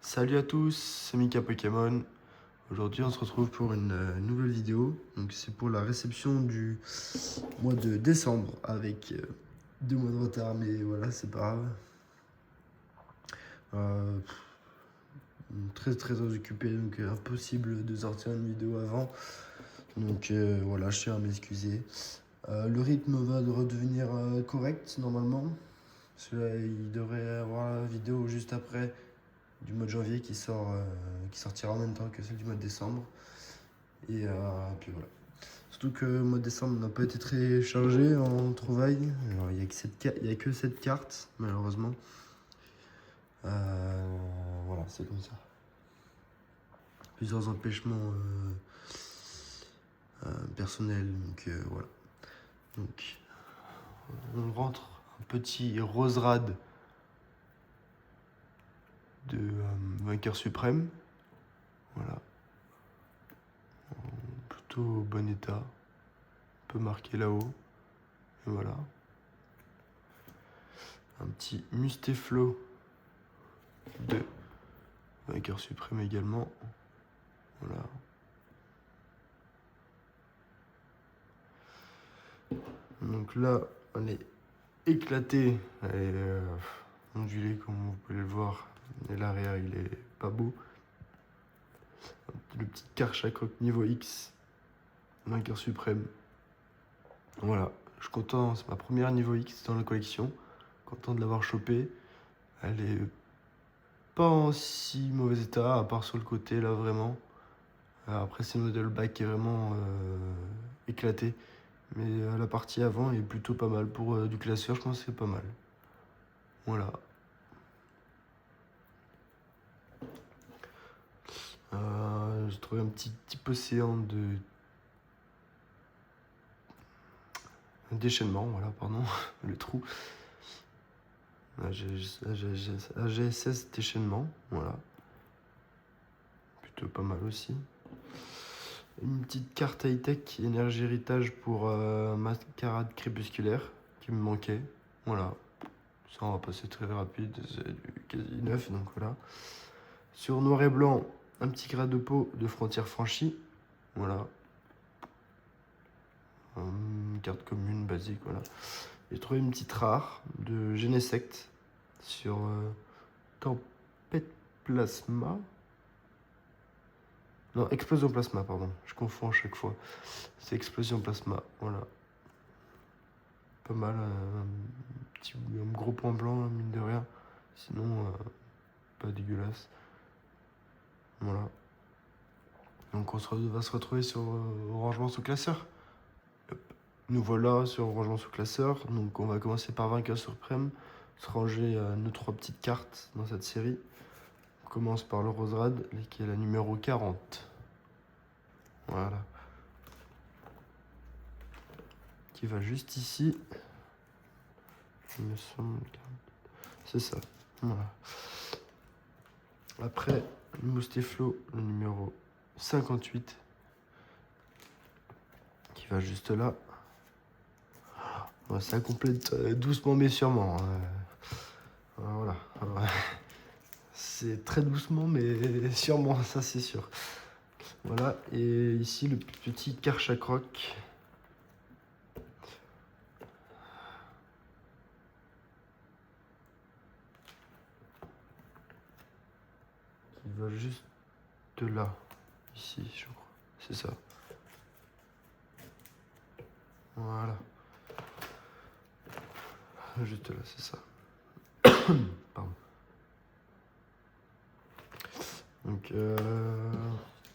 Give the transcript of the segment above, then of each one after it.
Salut à tous, c'est Mika Pokémon. Aujourd'hui, on se retrouve pour une nouvelle vidéo. Donc, c'est pour la réception du mois de décembre avec 2 mois de retard, mais voilà, c'est pas grave. Euh, très occupé, donc impossible de sortir une vidéo avant. Donc voilà, je tiens à m'excuser. Le rythme va redevenir correct normalement. Parce que, il devrait avoir la vidéo juste après du mois de janvier qui sortira en même temps que celle du mois de décembre. Et puis voilà. Surtout que le mois de décembre n'a pas été très chargé en trouvailles. Alors, il n'y a que 7 cartes, malheureusement. Voilà, c'est comme ça. Plusieurs empêchements personnels, donc voilà. Donc, on rentre un petit Roserad de vainqueur suprême. Voilà. Plutôt bon état. Un peu marqué là-haut. Et voilà. Un petit Mustéflo de vainqueur suprême également. Voilà. Donc là, on est éclaté. Elle est ondulée comme vous pouvez le voir. Et l'arrière, il est pas beau. Le petit Karchakok niveau X. Vainqueur suprême. Voilà. Je suis content. C'est ma première niveau X dans la collection. Content de l'avoir chopé. Elle est pas en si mauvais état, à part sur le côté là vraiment. Après, c'est le modèle back qui est vraiment éclaté. Mais la partie avant est plutôt pas mal. Pour du classeur, je pense que c'est pas mal. Voilà. J'ai trouvé un petit type océan déchaînement, voilà, pardon, le trou. AGSS déchaînement, voilà. Plutôt pas mal aussi. Une petite carte high-tech, énergie héritage pour mascarade crépusculaire, qui me manquait, voilà. Ça, on va passer très rapide, c'est du quasi neuf, donc voilà. Sur noir et blanc, un petit grade de peau de frontière franchie, voilà. Une carte commune, basique, voilà. J'ai trouvé une petite rare de Genesect sur Tempête Plasma. Non, Explosion Plasma, pardon. Je confonds à chaque fois. C'est Explosion Plasma, voilà. Pas mal, un gros point blanc, mine de rien. Sinon, pas dégueulasse. Voilà. Donc on va se retrouver sur rangement sous classeur. Hop. Nous voilà sur rangement sous classeur. Donc on va commencer par vainqueur suprême. Se ranger nos 3 petites cartes dans cette série. On commence par le Roserad, qui est la numéro 40. Voilà. Qui va juste ici. Il me semble. C'est ça. Voilà. Après, le Mustéflo, le numéro 58. Qui va juste là. Bon, ça complète doucement mais sûrement. Voilà. C'est très doucement mais sûrement, ça c'est sûr. Voilà, et ici le petit Karchakok. Qui va juste là, ici je crois, c'est ça. Voilà. Juste là, c'est ça. Pardon. Donc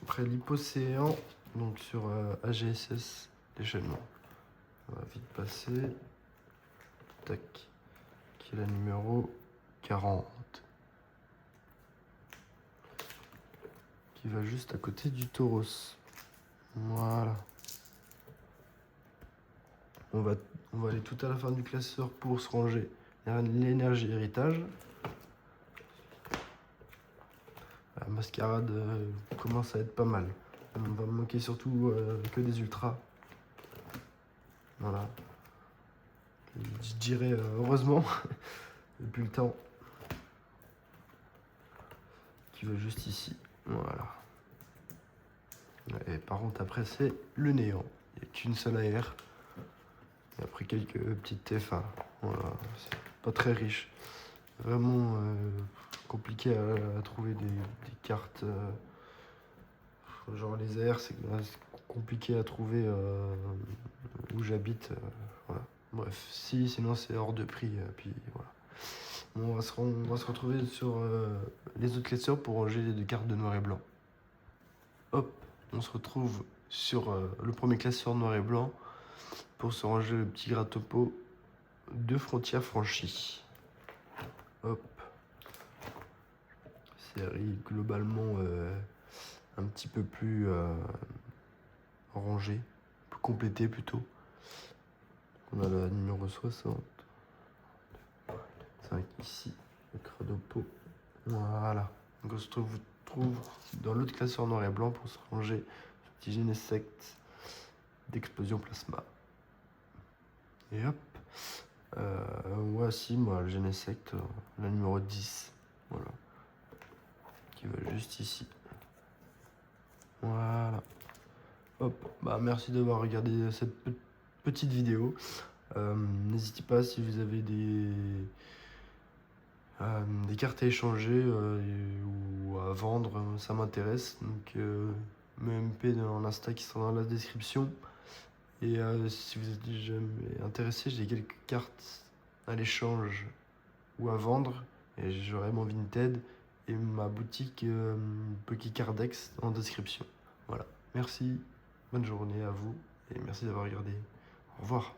après l'hypocéan, donc sur AGSS déchaînement. On va vite passer. Tac. Qui est la numéro 40. Qui va juste à côté du Tauros. Voilà. On va aller tout à la fin du classeur pour se ranger l'énergie héritage. La mascarade commence à être pas mal. On va me manquer surtout que des ultras. Voilà. Je dirais heureusement, depuis le temps. qui va juste ici. Voilà. Et par contre, après, c'est le néant. Il n'y a qu'une seule AR. Et après, quelques petites TF1. Voilà. C'est pas très riche. Vraiment compliqué à trouver des cartes. Genre les AR, c'est compliqué à trouver où j'habite. Voilà. Bref, sinon c'est hors de prix. Puis voilà. Bon, on va se retrouver sur les autres classeurs pour ranger des cartes de noir et blanc. Hop, on se retrouve sur le premier classeur noir et blanc pour se ranger le petit gratte-pot de frontières franchies. Hop. Série globalement un petit peu plus rangée, plus complétée plutôt. On a la numéro 60. 5 ici, le gratte-pot. Voilà. Donc on se trouve dans l'autre classeur noir et blanc pour se ranger ce petit Genesect d'explosion plasma. Et hop. Voici moi le Genesect, la numéro 10. Voilà. Qui va juste ici. Voilà. Hop. Bah merci d'avoir regardé cette petite vidéo. N'hésitez pas si vous avez des cartes à échanger ou à vendre, ça m'intéresse. Donc mes MP en Insta qui sont dans la description. Et si vous êtes jamais intéressé, j'ai quelques cartes à l'échange ou à vendre. Et j'aurai mon Vinted et ma boutique Pokécardex en description. Voilà. Merci, bonne journée à vous et merci d'avoir regardé. Au revoir.